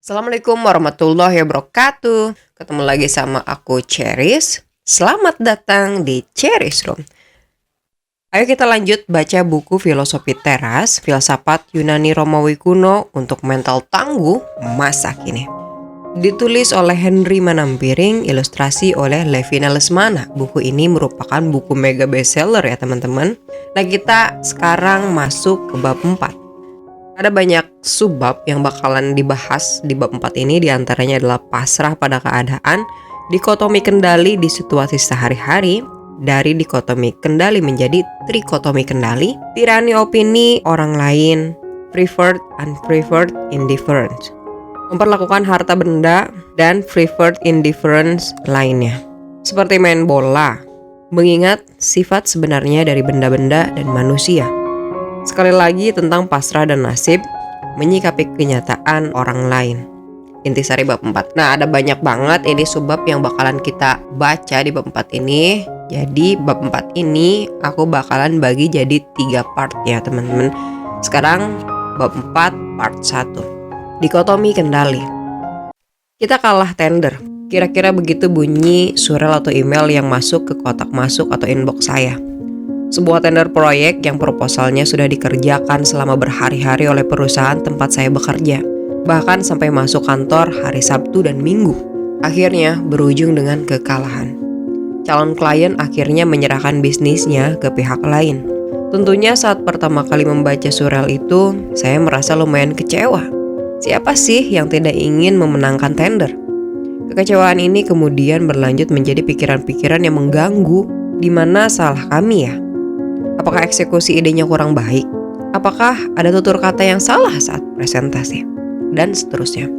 Assalamualaikum warahmatullahi wabarakatuh. Ketemu lagi sama aku Cheris. Selamat datang di Cheris Room. Ayo kita lanjut baca buku Filosofi Teras, Filsafat Yunani Romawi Kuno untuk mental tangguh masa kini. Ditulis oleh Henry Manampiring, ilustrasi oleh Levina Lesmana. Buku ini merupakan buku mega bestseller ya teman-teman. Nah kita sekarang masuk ke bab 4. Ada banyak subbab yang bakalan dibahas di bab 4 ini, diantaranya adalah pasrah pada keadaan, dikotomi kendali di situasi sehari-hari, dari dikotomi kendali menjadi trikotomi kendali, tirani opini orang lain, preferred unpreferred indifference, memperlakukan harta benda, dan preferred indifference lainnya. Seperti main bola, mengingat sifat sebenarnya dari benda-benda dan manusia. Sekali lagi tentang pasrah dan nasib, menyikapi kenyataan orang lain. Intisari bab 4. Nah ada banyak banget ini subbab yang bakalan kita baca di bab 4 ini. Jadi bab 4 ini aku bakalan bagi jadi 3 part ya teman-teman. Sekarang bab 4 part 1. Dikotomi kendali. Kita kalah tender. Kira-kira begitu bunyi surel atau email yang masuk ke kotak masuk atau inbox saya. Sebuah tender proyek yang proposalnya sudah dikerjakan selama berhari-hari oleh perusahaan tempat saya bekerja, bahkan sampai masuk kantor hari Sabtu dan Minggu. Akhirnya berujung dengan kekalahan. Calon klien akhirnya menyerahkan bisnisnya ke pihak lain. Tentunya saat pertama kali membaca surel itu, saya merasa lumayan kecewa. Siapa sih yang tidak ingin memenangkan tender? Kekecewaan ini kemudian berlanjut menjadi pikiran-pikiran yang mengganggu. Di mana salah kami ya? Apakah eksekusi idenya kurang baik? Apakah ada tutur kata yang salah saat presentasi? Dan seterusnya.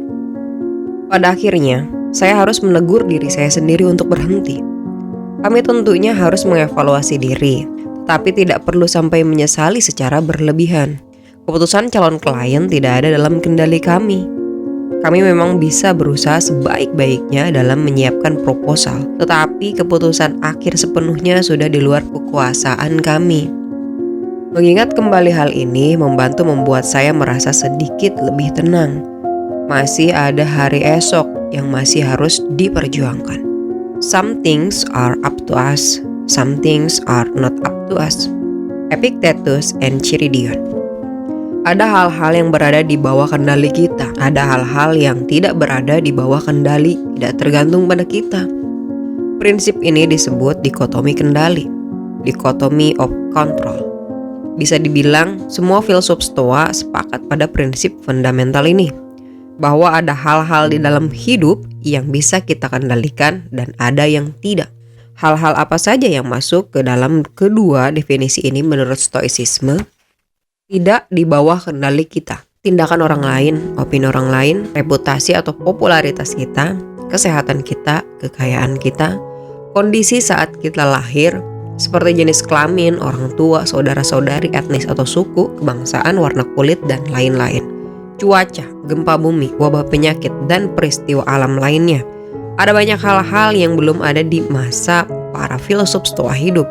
Pada akhirnya, saya harus menegur diri saya sendiri untuk berhenti. Kami tentunya harus mengevaluasi diri, tapi tidak perlu sampai menyesali secara berlebihan. Keputusan calon klien tidak ada dalam kendali kami. Kami memang bisa berusaha sebaik-baiknya dalam menyiapkan proposal, tetapi keputusan akhir sepenuhnya sudah di luar kekuasaan kami. Mengingat kembali hal ini membantu membuat saya merasa sedikit lebih tenang. Masih ada hari esok yang masih harus diperjuangkan. Some things are up to us, some things are not up to us. Epictetus and Ciridion. Ada hal-hal yang berada di bawah kendali kita. Ada hal-hal yang tidak berada di bawah kendali, tidak tergantung pada kita. Prinsip ini disebut dikotomi kendali, dikotomi of control. Bisa dibilang semua filsuf Stoa sepakat pada prinsip fundamental ini, bahwa ada hal-hal di dalam hidup yang bisa kita kendalikan dan ada yang tidak. Hal-hal apa saja yang masuk ke dalam kedua definisi ini menurut Stoicisme? Tidak di bawah kendali kita. Tindakan orang lain, opini orang lain, reputasi atau popularitas kita, kesehatan kita, kekayaan kita, kondisi saat kita lahir, seperti jenis kelamin, orang tua, saudara-saudari, etnis atau suku, kebangsaan, warna kulit, dan lain-lain. Cuaca, gempa bumi, wabah penyakit, dan peristiwa alam lainnya. Ada banyak hal-hal yang belum ada di masa para filsuf Stoa hidup,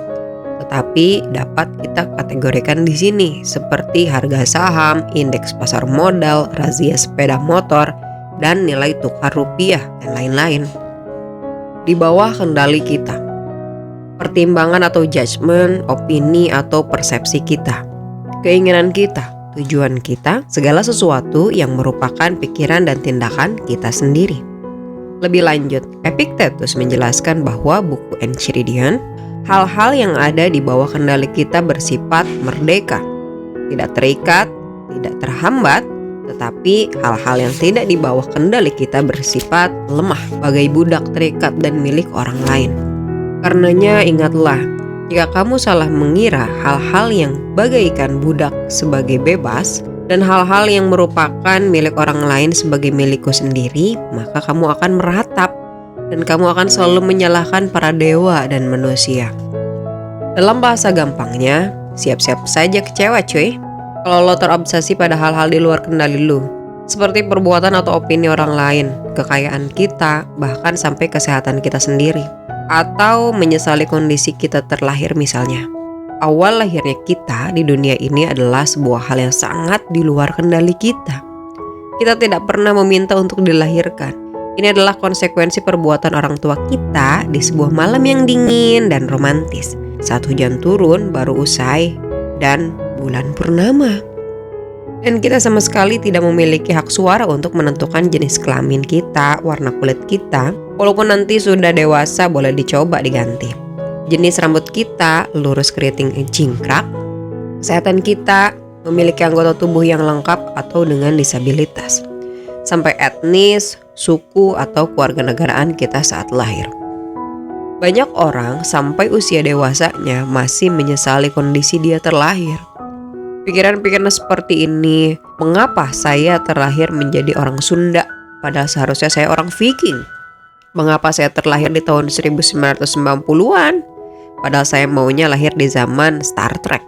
tetapi dapat kita kategorikan di sini seperti harga saham, indeks pasar modal, razia sepeda motor, dan nilai tukar rupiah dan lain-lain. Di bawah kendali kita. Pertimbangan atau judgement, opini atau persepsi kita. Keinginan kita, tujuan kita, segala sesuatu yang merupakan pikiran dan tindakan kita sendiri. Lebih lanjut, Epictetus menjelaskan bahwa buku Enchiridion, hal-hal yang ada di bawah kendali kita bersifat merdeka, tidak terikat, tidak terhambat, tetapi hal-hal yang tidak di bawah kendali kita bersifat lemah, bagai budak terikat dan milik orang lain. Karenanya ingatlah, jika kamu salah mengira hal-hal yang bagaikan budak sebagai bebas, dan hal-hal yang merupakan milik orang lain sebagai milikku sendiri, maka kamu akan meratap, dan kamu akan selalu menyalahkan para dewa dan manusia. Dalam bahasa gampangnya, siap-siap saja kecewa cuy. Kalau lo terobsesi pada hal-hal di luar kendali lo, seperti perbuatan atau opini orang lain, kekayaan kita, bahkan sampai kesehatan kita sendiri. Atau menyesali kondisi kita terlahir misalnya. Awal lahirnya kita di dunia ini adalah sebuah hal yang sangat di luar kendali kita. Kita tidak pernah meminta untuk dilahirkan. Ini adalah konsekuensi perbuatan orang tua kita di sebuah malam yang dingin dan romantis. Saat hujan turun baru usai dan bulan purnama. Dan kita sama sekali tidak memiliki hak suara untuk menentukan jenis kelamin kita, warna kulit kita. Walaupun nanti sudah dewasa boleh dicoba diganti. Jenis rambut kita, lurus keriting jingkrak. Kesehatan kita, memiliki anggota tubuh yang lengkap atau dengan disabilitas. Sampai etnis, suku, atau kewarganegaraan kita saat lahir. Banyak orang sampai usia dewasanya masih menyesali kondisi dia terlahir. Pikiran-pikiran seperti ini, mengapa saya terlahir menjadi orang Sunda padahal seharusnya saya orang Viking? Mengapa saya terlahir di tahun 1990-an padahal saya maunya lahir di zaman Star Trek?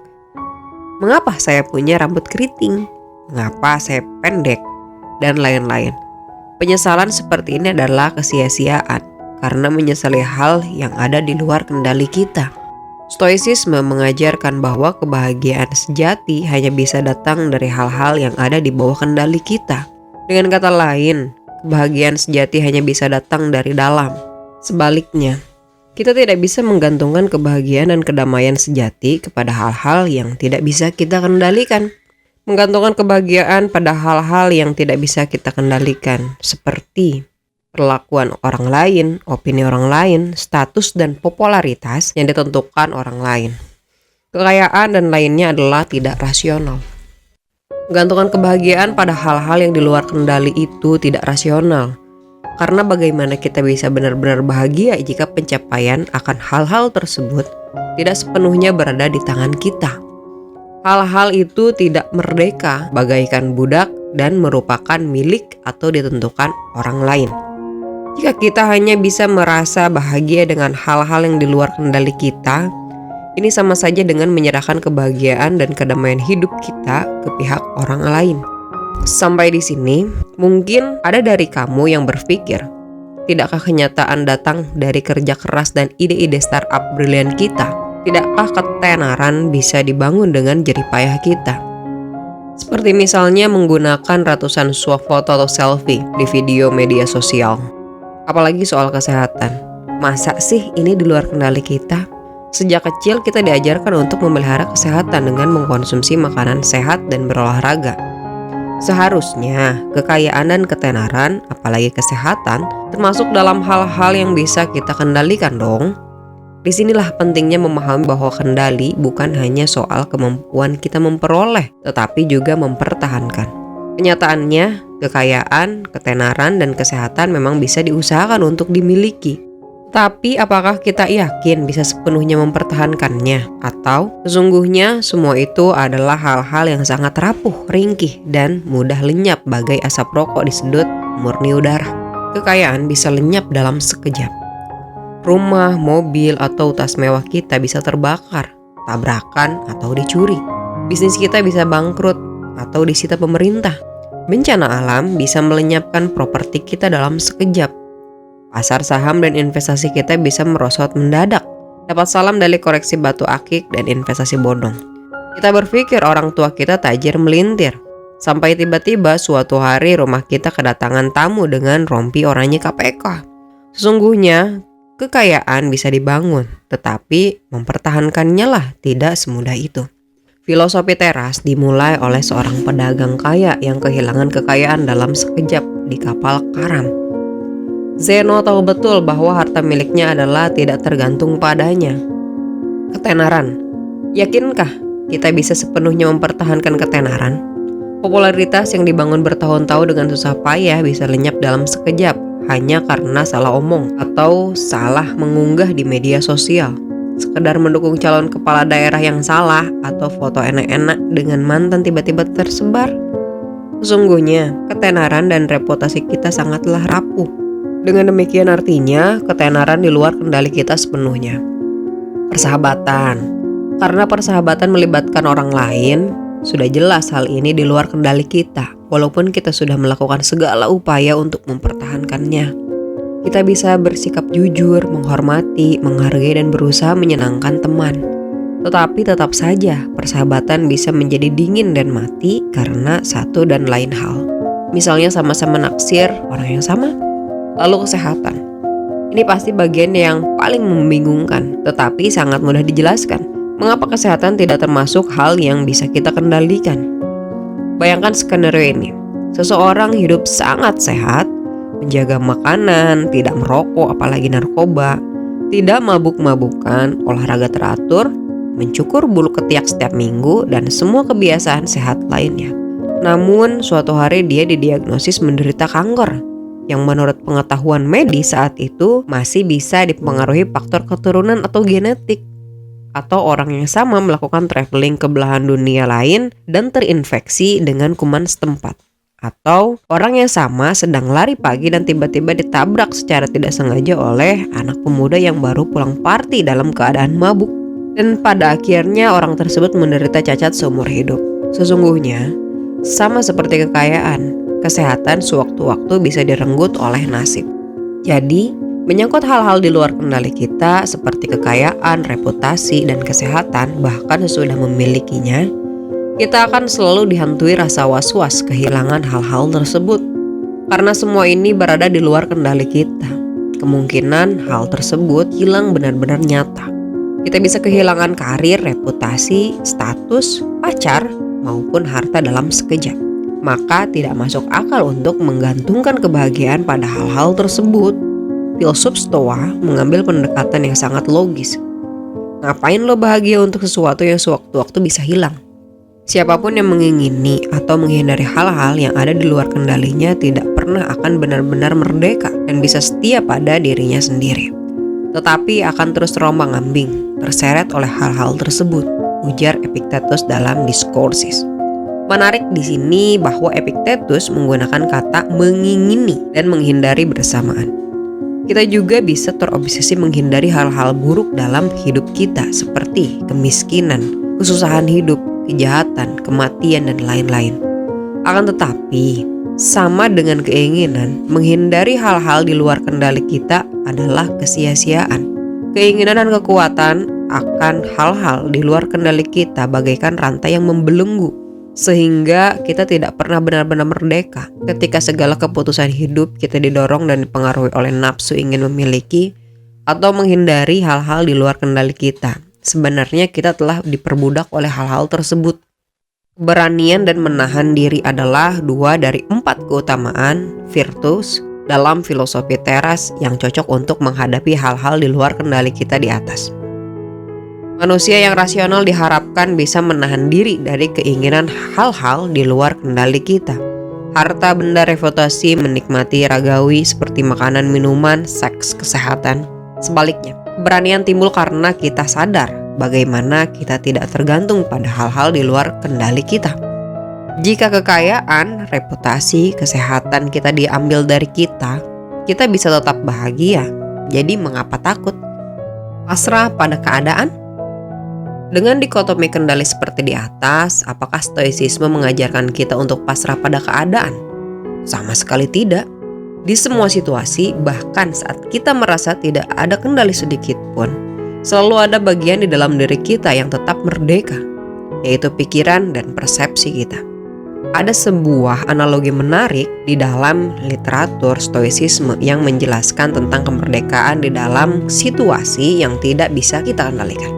Mengapa saya punya rambut keriting? Mengapa saya pendek? Dan lain-lain. Penyesalan seperti ini adalah kesia-siaan karena menyesali hal yang ada di luar kendali kita. Stoicisme mengajarkan bahwa kebahagiaan sejati hanya bisa datang dari hal-hal yang ada di bawah kendali kita. Dengan kata lain, kebahagiaan sejati hanya bisa datang dari dalam. Sebaliknya, kita tidak bisa menggantungkan kebahagiaan dan kedamaian sejati kepada hal-hal yang tidak bisa kita kendalikan. Menggantungkan kebahagiaan pada hal-hal yang tidak bisa kita kendalikan, seperti perlakuan orang lain, opini orang lain, status dan popularitas yang ditentukan orang lain. Kekayaan dan lainnya adalah tidak rasional. Menggantungkan kebahagiaan pada hal-hal yang di luar kendali itu tidak rasional. Karena bagaimana kita bisa benar-benar bahagia jika pencapaian akan hal-hal tersebut tidak sepenuhnya berada di tangan kita. Hal-hal itu tidak merdeka, bagaikan budak dan merupakan milik atau ditentukan orang lain. Jika kita hanya bisa merasa bahagia dengan hal-hal yang di luar kendali kita, ini sama saja dengan menyerahkan kebahagiaan dan kedamaian hidup kita ke pihak orang lain. Sampai di sini, mungkin ada dari kamu yang berpikir, tidakkah kenyataan datang dari kerja keras dan ide-ide startup brilian kita? Tidakkah ketenaran bisa dibangun dengan jerih payah kita? Seperti misalnya menggunakan ratusan swap foto atau selfie di video media sosial. Apalagi soal kesehatan. Masa sih ini di luar kendali kita? Sejak kecil kita diajarkan untuk memelihara kesehatan dengan mengkonsumsi makanan sehat dan berolahraga. Seharusnya kekayaan dan ketenaran, apalagi kesehatan, termasuk dalam hal-hal yang bisa kita kendalikan dong. Disinilah pentingnya memahami bahwa kendali bukan hanya soal kemampuan kita memperoleh, tetapi juga mempertahankan. Kenyataannya, kekayaan, ketenaran, dan kesehatan memang bisa diusahakan untuk dimiliki. Tapi apakah kita yakin bisa sepenuhnya mempertahankannya? Atau sesungguhnya semua itu adalah hal-hal yang sangat rapuh, ringkih, dan mudah lenyap bagai asap rokok di sedut murni udara. Kekayaan bisa lenyap dalam sekejap. Rumah, mobil, atau tas mewah kita bisa terbakar, tabrakan, atau dicuri. Bisnis kita bisa bangkrut atau disita pemerintah. Bencana alam bisa melenyapkan properti kita dalam sekejap. Pasar saham dan investasi kita bisa merosot mendadak. Dapat salam dari koreksi batu akik dan investasi bodong. Kita berpikir orang tua kita tajir melintir. Sampai tiba-tiba suatu hari rumah kita kedatangan tamu dengan rompi oranye KPK. Sesungguhnya, kekayaan bisa dibangun, tetapi mempertahankannya lah tidak semudah itu. Filosofi teras dimulai oleh seorang pedagang kaya yang kehilangan kekayaan dalam sekejap di kapal karam. Zeno tahu betul bahwa harta miliknya adalah tidak tergantung padanya. Ketenaran. Yakinkah kita bisa sepenuhnya mempertahankan ketenaran? Popularitas yang dibangun bertahun-tahun dengan susah payah bisa lenyap dalam sekejap hanya karena salah omong atau salah mengunggah di media sosial. Sekedar mendukung calon kepala daerah yang salah atau foto enak-enak dengan mantan tiba-tiba tersebar. Sesungguhnya, ketenaran dan reputasi kita sangatlah rapuh. Dengan demikian artinya, ketenaran di luar kendali kita sepenuhnya. Persahabatan. Karena persahabatan melibatkan orang lain, sudah jelas hal ini di luar kendali kita. Walaupun kita sudah melakukan segala upaya untuk mempertahankannya. Kita bisa bersikap jujur, menghormati, menghargai, dan berusaha menyenangkan teman. Tetapi tetap saja persahabatan bisa menjadi dingin dan mati karena satu dan lain hal. misalnya sama-sama naksir orang yang sama. Lalu kesehatan. Ini pasti bagian yang paling membingungkan, tetapi sangat mudah dijelaskan. Mengapa kesehatan tidak termasuk hal yang bisa kita kendalikan? Bayangkan skenario ini. Seseorang hidup sangat sehat, menjaga makanan, tidak merokok apalagi narkoba, tidak mabuk-mabukan, olahraga teratur, mencukur bulu ketiak setiap minggu, dan semua kebiasaan sehat lainnya. Namun suatu hari dia didiagnosis menderita kanker, yang menurut pengetahuan medis saat itu masih bisa dipengaruhi faktor keturunan atau genetik. Atau orang yang sama melakukan traveling ke belahan dunia lain dan terinfeksi dengan kuman setempat. Atau orang yang sama sedang lari pagi dan tiba-tiba ditabrak secara tidak sengaja oleh anak pemuda yang baru pulang party dalam keadaan mabuk. Dan pada akhirnya orang tersebut menderita cacat seumur hidup. Sesungguhnya, sama seperti kekayaan, kesehatan sewaktu-waktu bisa direnggut oleh nasib. Jadi, menyangkut hal-hal di luar kendali kita seperti kekayaan, reputasi, dan kesehatan, bahkan sesudah memilikinya, kita akan selalu dihantui rasa was-was kehilangan hal-hal tersebut. Karena semua ini berada di luar kendali kita. Kemungkinan hal tersebut hilang benar-benar nyata. Kita bisa kehilangan karir, reputasi, status, pacar, maupun harta dalam sekejap. Maka tidak masuk akal untuk menggantungkan kebahagiaan pada hal-hal tersebut. Filsuf Stoa mengambil pendekatan yang sangat logis. Ngapain lo bahagia untuk sesuatu yang sewaktu-waktu bisa hilang? Siapapun yang mengingini atau menghindari hal-hal yang ada di luar kendalinya tidak pernah akan benar-benar merdeka dan bisa setia pada dirinya sendiri. Tetapi akan terus terombang-ambing, terseret oleh hal-hal tersebut, ujar Epictetus dalam Discourses. Menarik di sini bahwa Epictetus menggunakan kata mengingini dan menghindari bersamaan. Kita juga bisa terobsesi menghindari hal-hal buruk dalam hidup kita seperti kemiskinan, kesusahan hidup, kejahatan, kematian, dan lain-lain. Akan tetapi, sama dengan keinginan, menghindari hal-hal di luar kendali kita adalah kesia-siaan. Keinginan dan kekuatan akan hal-hal di luar kendali kita bagaikan rantai yang membelenggu, sehingga kita tidak pernah benar-benar merdeka. Ketika segala keputusan hidup kita didorong dan dipengaruhi oleh nafsu ingin memiliki atau menghindari hal-hal di luar kendali kita, sebenarnya kita telah diperbudak oleh hal-hal tersebut. Keberanian dan menahan diri adalah 2 dari 4 keutamaan virtus dalam filosofi teras yang cocok untuk menghadapi hal-hal di luar kendali kita di atas. Manusia yang rasional diharapkan bisa menahan diri dari keinginan hal-hal di luar kendali kita. Harta, benda, reputasi, menikmati ragawi seperti makanan, minuman, seks, kesehatan. Sebaliknya, keberanian timbul karena kita sadar bagaimana kita tidak tergantung pada hal-hal di luar kendali kita. Jika kekayaan, reputasi, kesehatan kita diambil dari kita bisa tetap bahagia. Jadi mengapa takut? Pasrah pada keadaan? Dengan dikotomi kendali seperti di atas, apakah stoicisme mengajarkan kita untuk pasrah pada keadaan? Sama sekali tidak. Di semua situasi, bahkan saat kita merasa tidak ada kendali sedikit pun, selalu ada bagian di dalam diri kita yang tetap merdeka, yaitu pikiran dan persepsi kita. Ada sebuah analogi menarik di dalam literatur stoicisme yang menjelaskan tentang kemerdekaan di dalam situasi yang tidak bisa kita kendalikan.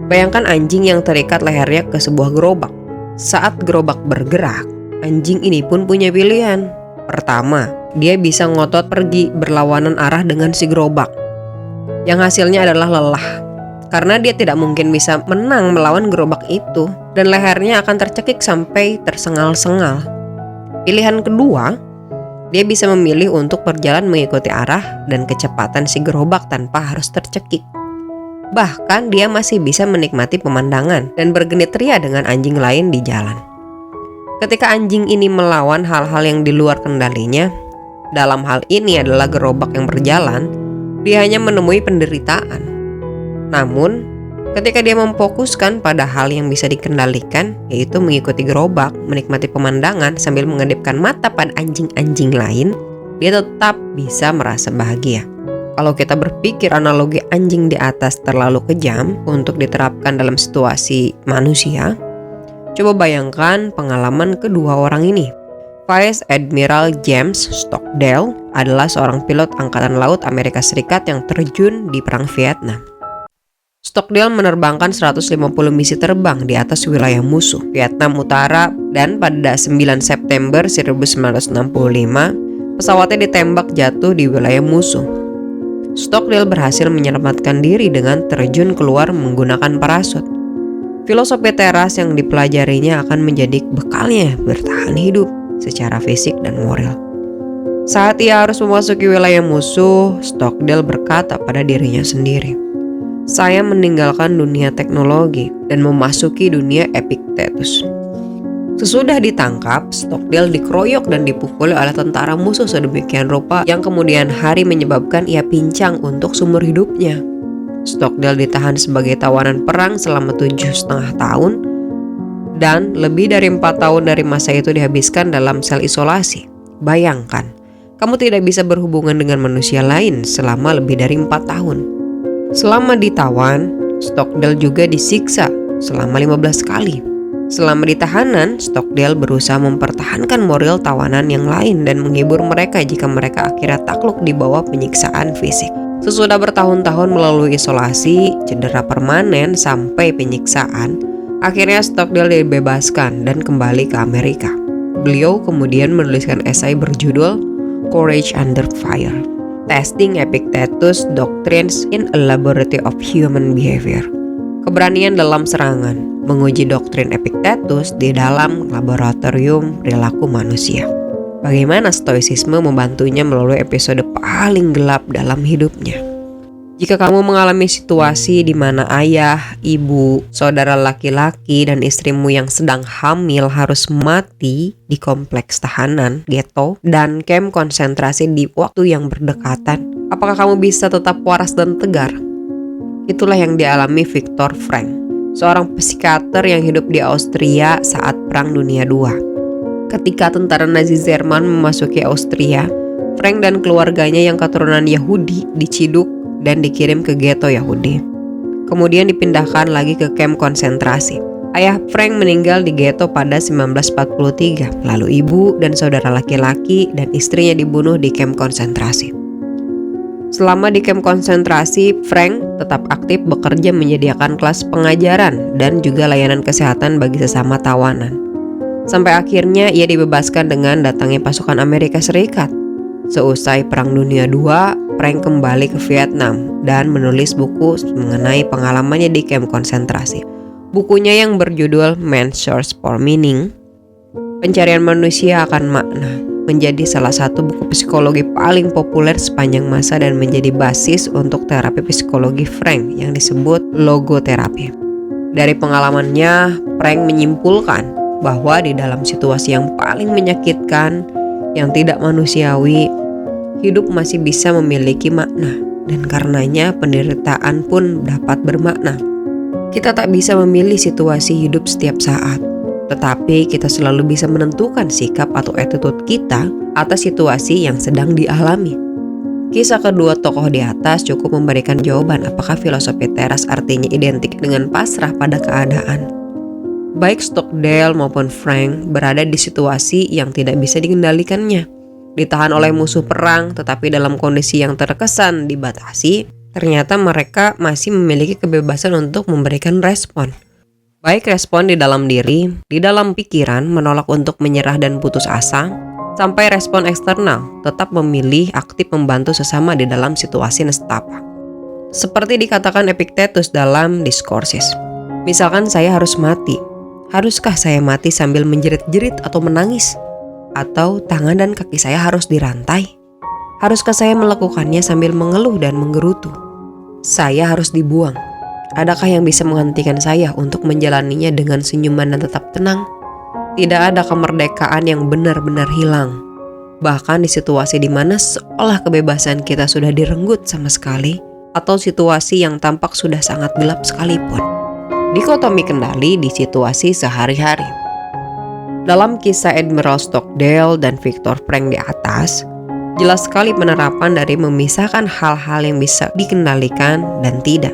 Bayangkan anjing yang terikat lehernya ke sebuah gerobak. Saat gerobak bergerak, anjing ini pun punya pilihan. Pertama, dia bisa ngotot pergi berlawanan arah dengan si gerobak, yang hasilnya adalah lelah, karena dia tidak mungkin bisa menang melawan gerobak itu, dan lehernya akan tercekik sampai tersengal-sengal. Pilihan kedua, dia bisa memilih untuk berjalan mengikuti arah dan kecepatan si gerobak tanpa harus tercekik. Bahkan dia masih bisa menikmati pemandangan dan bergenit ria dengan anjing lain di jalan. Ketika anjing ini melawan hal-hal yang di luar kendalinya, dalam hal ini adalah gerobak yang berjalan, dia hanya menemui penderitaan. Namun, ketika dia memfokuskan pada hal yang bisa dikendalikan, yaitu mengikuti gerobak, menikmati pemandangan sambil mengedipkan mata pada anjing-anjing lain, dia tetap bisa merasa bahagia. Kalau kita berpikir analogi anjing di atas terlalu kejam untuk diterapkan dalam situasi manusia, coba bayangkan pengalaman kedua orang ini. Vice Admiral James Stockdale adalah seorang pilot Angkatan Laut Amerika Serikat yang terjun di Perang Vietnam. Stockdale menerbangkan 150 misi terbang di atas wilayah musuh Vietnam Utara, dan pada 9 September 1965, pesawatnya ditembak jatuh di wilayah musuh. Stockdale berhasil menyelamatkan diri dengan terjun keluar menggunakan parasut. Filosofi teras yang dipelajarinya akan menjadi bekalnya bertahan hidup secara fisik dan moral. Saat ia harus memasuki wilayah musuh, Stockdale berkata pada dirinya sendiri, "Saya meninggalkan dunia teknologi dan memasuki dunia Epictetus." Sesudah ditangkap, Stockdale dikeroyok dan dipukuli oleh tentara musuh sedemikian rupa yang kemudian hari menyebabkan ia pincang untuk seumur hidupnya. Stockdale ditahan sebagai tawanan perang selama 7,5 tahun, dan lebih dari 4 tahun dari masa itu dihabiskan dalam sel isolasi. Bayangkan, kamu tidak bisa berhubungan dengan manusia lain selama lebih dari 4 tahun. Selama ditawan, Stockdale juga disiksa selama 15 kali. Selama di tahanan, Stockdale berusaha mempertahankan moral tawanan yang lain dan menghibur mereka jika mereka akhirnya takluk di bawah penyiksaan fisik. Sesudah bertahun-tahun melalui isolasi, cedera permanen, sampai penyiksaan, akhirnya Stockdale dibebaskan dan kembali ke Amerika. Beliau kemudian menuliskan esai berjudul Courage Under Fire, Testing Epictetus Doctrines in a Laboratory of Human Behavior. Keberanian dalam serangan, menguji doktrin Epictetus di dalam laboratorium perilaku manusia. Bagaimana stoicisme membantunya melalui episode paling gelap dalam hidupnya. Jika kamu mengalami situasi di mana ayah, ibu, saudara laki-laki, dan istrimu yang sedang hamil harus mati di kompleks tahanan, ghetto, dan kamp konsentrasi di waktu yang berdekatan, apakah kamu bisa tetap waras dan tegar? Itulah yang dialami Viktor Frankl, seorang psikiater yang hidup di Austria saat Perang Dunia II. Ketika tentara Nazi Jerman memasuki Austria, Frank dan keluarganya yang keturunan Yahudi diciduk dan dikirim ke ghetto Yahudi. Kemudian dipindahkan lagi ke kamp konsentrasi. Ayah Frank meninggal di ghetto pada 1943, lalu ibu dan saudara laki-laki dan istrinya dibunuh di kamp konsentrasi. Selama di kamp konsentrasi, Frank tetap aktif bekerja menyediakan kelas pengajaran dan juga layanan kesehatan bagi sesama tawanan. Sampai akhirnya ia dibebaskan dengan datangnya pasukan Amerika Serikat. Seusai Perang Dunia II, Frank kembali ke Vietnam dan menulis buku mengenai pengalamannya di kamp konsentrasi. Bukunya yang berjudul Man's Search for Meaning, Pencarian Manusia Akan Makna, menjadi salah satu buku psikologi paling populer sepanjang masa dan menjadi basis untuk terapi psikologi Frank yang disebut logoterapi. Dari pengalamannya, Frank menyimpulkan bahwa di dalam situasi yang paling menyakitkan, yang tidak manusiawi, hidup masih bisa memiliki makna, dan karenanya penderitaan pun dapat bermakna. Kita tak bisa memilih situasi hidup setiap saat, tetapi kita selalu bisa menentukan sikap atau attitude kita atas situasi yang sedang dialami. Kisah kedua tokoh di atas cukup memberikan jawaban apakah filosofi teras artinya identik dengan pasrah pada keadaan. Baik Stockdale maupun Frank berada di situasi yang tidak bisa dikendalikannya. Ditahan oleh musuh perang tetapi dalam kondisi yang terkesan dibatasi, ternyata mereka masih memiliki kebebasan untuk memberikan respon. Baik respon di dalam diri, di dalam pikiran, menolak untuk menyerah dan putus asa, sampai respon eksternal, tetap memilih aktif membantu sesama di dalam situasi nestapa. Seperti dikatakan Epictetus dalam Discourses. Misalkan saya harus mati. Haruskah saya mati sambil menjerit-jerit atau menangis? Atau tangan dan kaki saya harus dirantai? Haruskah saya melakukannya sambil mengeluh dan menggerutu? Saya harus dibuang. Adakah yang bisa menghentikan saya untuk menjalaninya dengan senyuman dan tetap tenang? Tidak ada kemerdekaan yang benar-benar hilang. Bahkan di situasi di mana seolah kebebasan kita sudah direnggut sama sekali, atau situasi yang tampak sudah sangat gelap sekalipun. Dikotomi kendali di situasi sehari-hari. Dalam kisah Admiral Stockdale dan Viktor Frankl di atas, jelas sekali penerapan dari memisahkan hal-hal yang bisa dikendalikan dan tidak.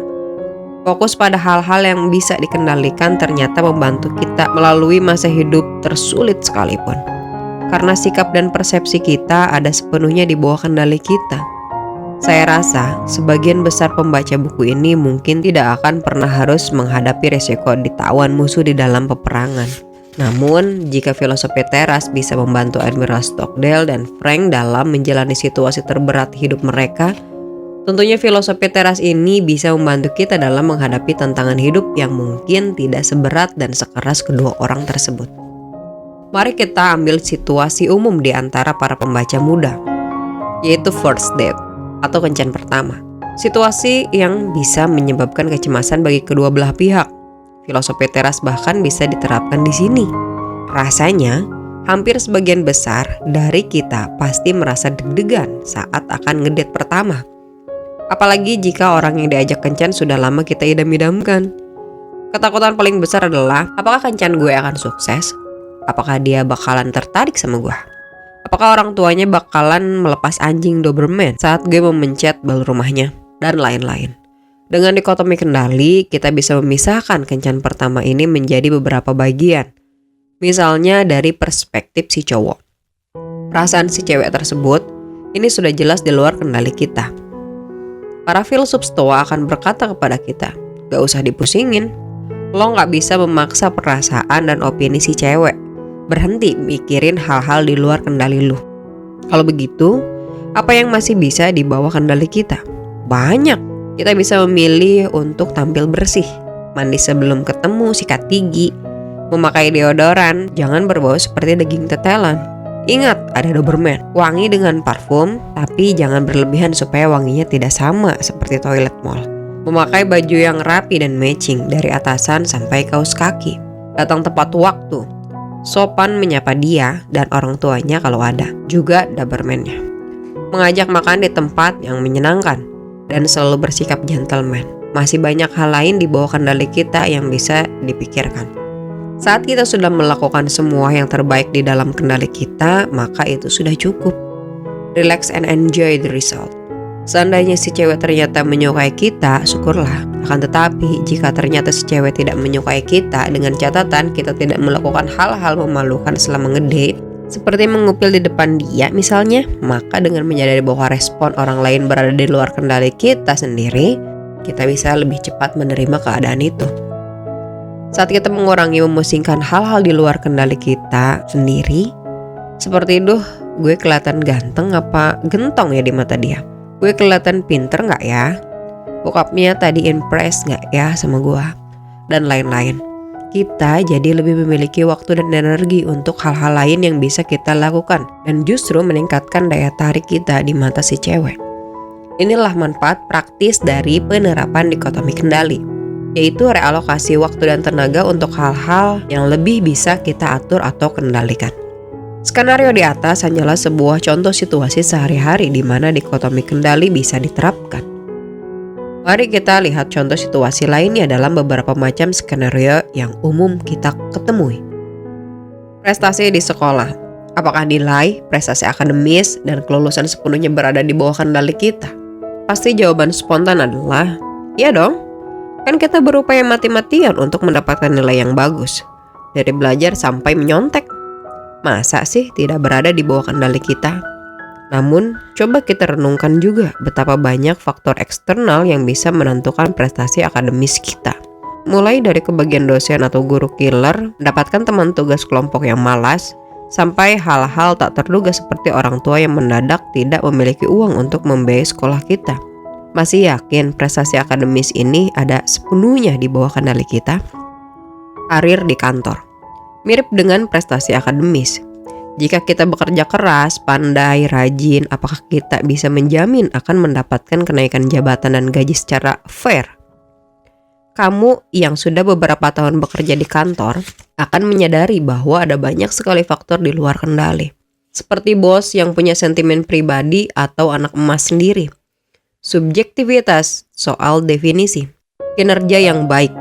Fokus pada hal-hal yang bisa dikendalikan ternyata membantu kita melalui masa hidup tersulit sekalipun. karena sikap dan persepsi kita ada sepenuhnya di bawah kendali kita. Saya rasa sebagian besar pembaca buku ini mungkin tidak akan pernah harus menghadapi resiko ditawan musuh di dalam peperangan. Namun, jika filosofi teras bisa membantu Admiral Stockdale dan Frank dalam menjalani situasi terberat hidup mereka, tentunya filosofi teras ini bisa membantu kita dalam menghadapi tantangan hidup yang mungkin tidak seberat dan sekeras kedua orang tersebut. Mari kita ambil situasi umum di antara para pembaca muda, yaitu first date atau kencan pertama. Situasi yang bisa menyebabkan kecemasan bagi kedua belah pihak. Filosofi teras bahkan bisa diterapkan di sini. Rasanya, hampir sebagian besar dari kita pasti merasa deg-degan saat akan ngedate pertama. Apalagi jika orang yang diajak kencan sudah lama kita idam-idamkan. Ketakutan paling besar adalah, apakah kencan gue akan sukses? Apakah dia bakalan tertarik sama gue? Apakah orang tuanya bakalan melepas anjing Doberman saat gue memencet bel rumahnya? Dan lain-lain. Dengan dikotomi kendali, kita bisa memisahkan kencan pertama ini menjadi beberapa bagian. Misalnya dari perspektif si cowok. Perasaan si cewek tersebut, ini sudah jelas di luar kendali kita. Para filsuf Stoa akan berkata kepada kita, gak usah dipusingin. Lo gak bisa memaksa perasaan dan opini si cewek. Berhenti mikirin hal-hal di luar kendali lu. Kalau begitu, apa yang masih bisa di bawah kendali kita? Banyak. Kita bisa memilih untuk tampil bersih, mandi sebelum ketemu, sikat gigi, memakai deodoran, jangan berbau seperti daging tetelan. Ingat, ada Doberman, wangi dengan parfum, tapi jangan berlebihan supaya wanginya tidak sama seperti toilet mall. Memakai baju yang rapi dan matching dari atasan sampai kaos kaki. Datang tepat waktu, sopan menyapa dia dan orang tuanya kalau ada, juga Doberman-nya. Mengajak makan di tempat yang menyenangkan dan selalu bersikap gentleman. Masih banyak hal lain di bawah kendali kita yang bisa dipikirkan. Saat kita sudah melakukan semua yang terbaik di dalam kendali kita, maka itu sudah cukup. Relax and enjoy the result. Seandainya si cewek ternyata menyukai kita, syukurlah. Akan tetapi, jika ternyata si cewek tidak menyukai kita, dengan catatan kita tidak melakukan hal-hal memalukan selama ngedate, seperti mengupil di depan dia misalnya, maka dengan menyadari bahwa respon orang lain berada di luar kendali kita sendiri, kita bisa lebih cepat menerima keadaan itu. Saat kita mengurangi memusingkan hal-hal di luar kendali kita sendiri, seperti gue kelihatan ganteng apa gentong ya di mata dia? Gue kelihatan pinter gak ya? Bokapnya tadi impress gak ya sama gue? Dan lain-lain. Kita jadi lebih memiliki waktu dan energi untuk hal-hal lain yang bisa kita lakukan dan justru meningkatkan daya tarik kita di mata si cewek. Inilah manfaat praktis dari penerapan dikotomi kendali, yaitu realokasi waktu dan tenaga untuk hal-hal yang lebih bisa kita atur atau kendalikan. Skenario di atas hanyalah sebuah contoh situasi sehari-hari di mana dikotomi kendali bisa diterapkan. Mari kita lihat contoh situasi lainnya dalam beberapa macam skenario yang umum kita ketemui. Prestasi di sekolah. Apakah nilai, prestasi akademis, dan kelulusan sepenuhnya berada di bawah kendali kita? Pasti jawaban spontan adalah, iya dong. Kan kita berupaya mati-matian untuk mendapatkan nilai yang bagus. Dari belajar sampai menyontek. Masa sih tidak berada di bawah kendali kita? Namun, coba kita renungkan juga betapa banyak faktor eksternal yang bisa menentukan prestasi akademis kita. Mulai dari kebagian dosen atau guru killer, mendapatkan teman tugas kelompok yang malas, sampai hal-hal tak terduga seperti orang tua yang mendadak tidak memiliki uang untuk membiayai sekolah kita. Masih yakin prestasi akademis ini ada sepenuhnya di bawah kendali kita? Karir di kantor. Mirip dengan prestasi akademis. Jika kita bekerja keras, pandai, rajin, apakah kita bisa menjamin akan mendapatkan kenaikan jabatan dan gaji secara fair? Kamu yang sudah beberapa tahun bekerja di kantor akan menyadari bahwa ada banyak sekali faktor di luar kendali. Seperti bos yang punya sentimen pribadi atau anak emas sendiri. Subjektivitas soal definisi. Kinerja yang baik.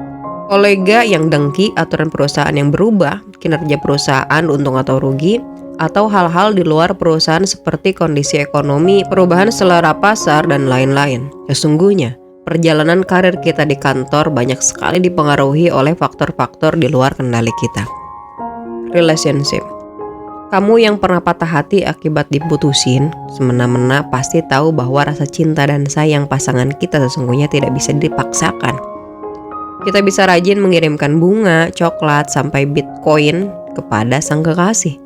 Kolega yang dengki, aturan perusahaan yang berubah, kinerja perusahaan untung atau rugi, atau hal-hal di luar perusahaan seperti kondisi ekonomi, perubahan selera pasar, dan lain-lain. Sesungguhnya, perjalanan karir kita di kantor banyak sekali dipengaruhi oleh faktor-faktor di luar kendali kita. Relationship. Kamu yang pernah patah hati akibat diputusin, semena-mena pasti tahu bahwa rasa cinta dan sayang pasangan kita sesungguhnya tidak bisa dipaksakan. Kita bisa rajin mengirimkan bunga, coklat, sampai bitcoin kepada sang kekasih.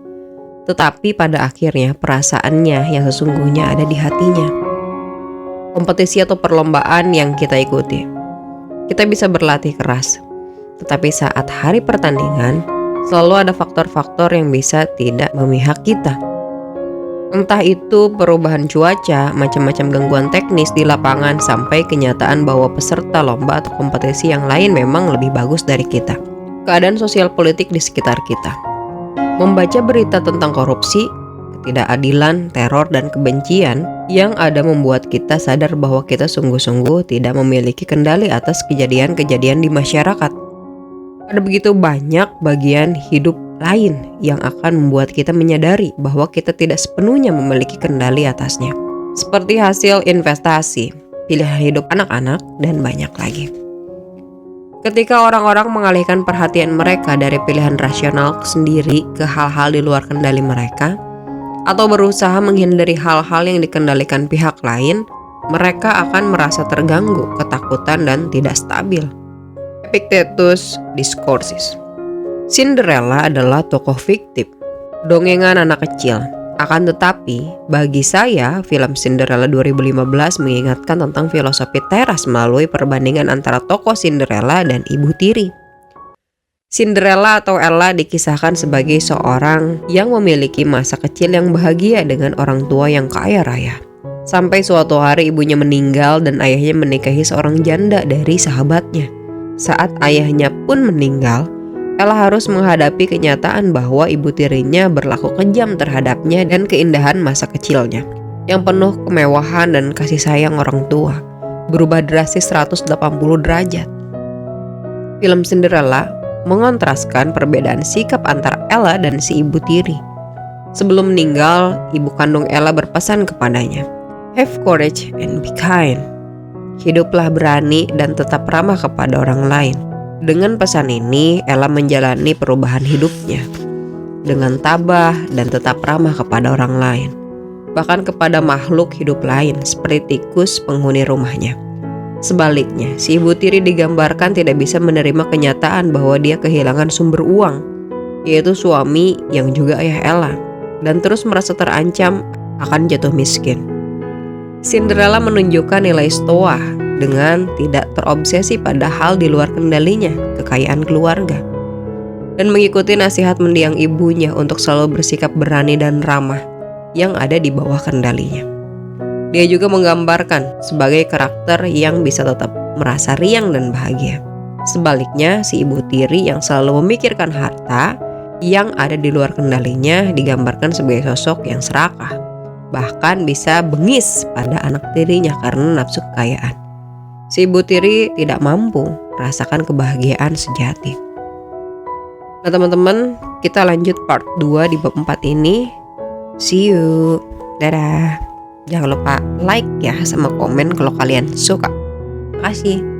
Tetapi pada akhirnya perasaannya yang sesungguhnya ada di hatinya. Kompetisi atau perlombaan yang kita ikuti. Kita bisa berlatih keras, tetapi saat hari pertandingan, selalu ada faktor-faktor yang bisa tidak memihak kita. Entah itu perubahan cuaca, macam-macam gangguan teknis di lapangan, sampai kenyataan bahwa peserta lomba atau kompetisi yang lain memang lebih bagus dari kita. Keadaan sosial politik di sekitar kita. Membaca berita tentang korupsi, ketidakadilan, teror, dan kebencian yang ada membuat kita sadar bahwa kita sungguh-sungguh tidak memiliki kendali atas kejadian-kejadian di masyarakat. Ada begitu banyak bagian hidup lain yang akan membuat kita menyadari bahwa kita tidak sepenuhnya memiliki kendali atasnya. Seperti hasil investasi, pilihan hidup anak-anak, dan banyak lagi. Ketika orang-orang mengalihkan perhatian mereka dari pilihan rasional sendiri ke hal-hal di luar kendali mereka, atau berusaha menghindari hal-hal yang dikendalikan pihak lain, mereka akan merasa terganggu, ketakutan, dan tidak stabil. Epictetus Discourses. Cinderella adalah tokoh fiktif, dongengan anak kecil. Akan tetapi, bagi saya, film Cinderella 2015 mengingatkan tentang filosofi teras melalui perbandingan antara tokoh Cinderella dan Ibu Tiri. Cinderella atau Ella dikisahkan sebagai seorang yang memiliki masa kecil yang bahagia dengan orang tua yang kaya raya. Sampai suatu hari ibunya meninggal dan ayahnya menikahi seorang janda dari sahabatnya. Saat ayahnya pun meninggal, Ella harus menghadapi kenyataan bahwa ibu tirinya berlaku kejam terhadapnya dan keindahan masa kecilnya yang penuh kemewahan dan kasih sayang orang tua berubah drastis 180 derajat. Film Cinderella mengontraskan perbedaan sikap antara Ella dan si ibu tiri. Sebelum meninggal, ibu kandung Ella berpesan kepadanya, "Have courage and be kind." Hiduplah berani dan tetap ramah kepada orang lain. Dengan pesan ini, Ella menjalani perubahan hidupnya dengan tabah dan tetap ramah kepada orang lain, bahkan kepada makhluk hidup lain seperti tikus penghuni rumahnya. Sebaliknya, si ibu tiri digambarkan tidak bisa menerima kenyataan bahwa dia kehilangan sumber uang, yaitu suami yang juga ayah Ella, dan terus merasa terancam akan jatuh miskin. Cinderella menunjukkan nilai stoa dengan tidak terobsesi pada hal di luar kendalinya, kekayaan keluarga, dan mengikuti nasihat mendiang ibunya untuk selalu bersikap berani dan ramah yang ada di bawah kendalinya. Dia juga menggambarkan sebagai karakter yang bisa tetap merasa riang dan bahagia. Sebaliknya, si ibu tiri yang selalu memikirkan harta yang ada di luar kendalinya digambarkan sebagai sosok yang serakah, bahkan bisa bengis pada anak tirinya karena nafsu kekayaan. Si ibu tiri tidak mampu merasakan kebahagiaan sejati. Nah teman-teman, kita lanjut part 2 di bab 4 ini. See you. Dadah. Jangan lupa like ya sama komen kalau kalian suka. Terima kasih.